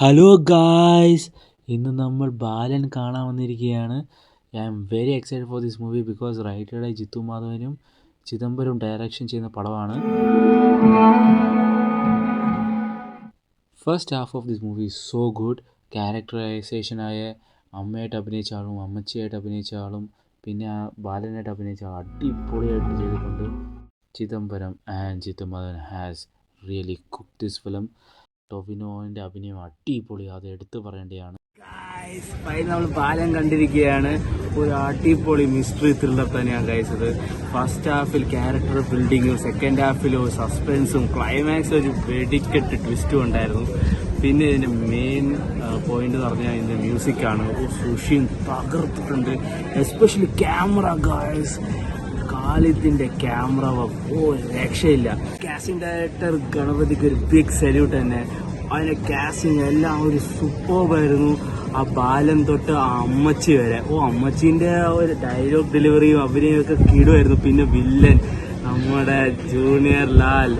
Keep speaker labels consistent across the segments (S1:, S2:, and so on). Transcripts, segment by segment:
S1: Hello guys, ഇന്ന് നമ്മൾ ബാലൻ കാണാൻ വന്നിരിക്കുകയാണ്. I am very excited for this movie because writed by Jithu മാധവനും ചിദംബരം ഡയറക്ഷൻ ചെയ്യുന്ന പടമാണ്. First half of this movie is so good. ക്യാരക്ടറൈസേഷനായ അമ്മയായിട്ട് അഭിനയിച്ച ആളും അമ്മച്ചിയായിട്ട് അഭിനയിച്ച ആളും പിന്നെ ആ ബാലനായിട്ട് അഭിനയിച്ച ആൾ അടിപൊളിയായിട്ട് ചെയ്തിട്ടുണ്ട്. Chidambaram and Jithu Madhavan has really cook this film. ടൊവിനോന്റെ അഭിനയം അടിപൊളി, അത് എടുത്തു പറയേണ്ടതാണ്. നമ്മൾ ബാലൻ കണ്ടിരിക്കുകയാണ്. ഒരു അടിപൊളി മിസ്റ്ററി ത്രില്ലർ തന്നെയാണ് കഴിച്ചത്. ഫസ്റ്റ് ഹാഫിൽ ക്യാരക്ടർ ബിൽഡിങ്ങും സെക്കൻഡ് ഹാഫിൽ സസ്പെൻസും ക്ലൈമാക്സ് ഒരു വെടിക്കെട്ട് ട്വിസ്റ്റും ഉണ്ടായിരുന്നു. പിന്നെ ഇതിന്റെ മെയിൻ പോയിന്റ് എന്ന് പറഞ്ഞാൽ ഇതിന്റെ മ്യൂസിക്കാണ്. സുഷിയും തകർത്തിട്ടുണ്ട്. എസ്പെഷ്യലി ക്യാമറ ഗായ്സ്, ഖാലിദിന്റെ ക്യാമറ രക്ഷയില്ല. കാസ്റ്റിംഗ് ഡയറക്ടർ ഗണപതിക്ക് ഒരു ബിഗ് സല്യൂട്ട് തന്നെ. അതിന്റെ കാസ്റ്റിംഗ് എല്ലാം ഒരു സൂപ്പർബായിരുന്നു. ആ ബാലൻ തൊട്ട് ആ അമ്മച്ചി വരെ, അമ്മച്ചിന്റെ ഒരു ഡയലോഗ് ഡെലിവറിയും അഭിനയമൊക്കെ കിടുമായിരുന്നു. പിന്നെ വില്ലൻ നമ്മുടെ ജൂനിയർ ലാൽ,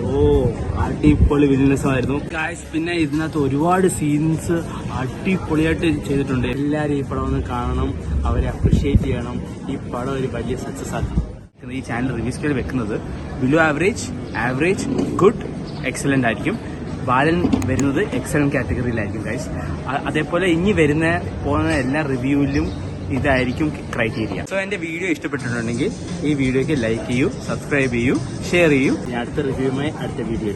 S1: അടിപൊളി വില്ലൻസ് ആയിരുന്നു ഗായ്സ്. പിന്നെ ഇതിനകത്ത് ഒരുപാട് സീൻസ് അടിപൊളിയായിട്ട് ചെയ്തിട്ടുണ്ട്. എല്ലാവരും ഈ പടം ഒന്ന് കാണണം, അവരെ അപ്രിഷിയേറ്റ് ചെയ്യണം. ഈ പടം ഒരു വലിയ സക്സസ് ആക്കി. ഈ ചാനൽ റിവ്യൂ സ്കെയിൽ വെക്കുന്നത് below average, average, good, excellent ആയിരിക്കും. ബാലൻ വരുന്നത് എക്സലന്റ് കാറ്റഗറിയിലായിരിക്കും ഗൈസ്. അതേപോലെ ഇനി പോകുന്ന എല്ലാ റിവ്യൂവിലും ഇതായിരിക്കും ക്രൈറ്റീരിയ. സോ എന്റെ വീഡിയോ ഇഷ്ടപ്പെട്ടിട്ടുണ്ടെങ്കിൽ ഈ വീഡിയോക്ക് ലൈക്ക് ചെയ്യൂ, സബ്സ്ക്രൈബ് ചെയ്യൂ, ഷെയർ ചെയ്യൂ. അടുത്ത റിവ്യൂവുമായി അടുത്ത വീഡിയോ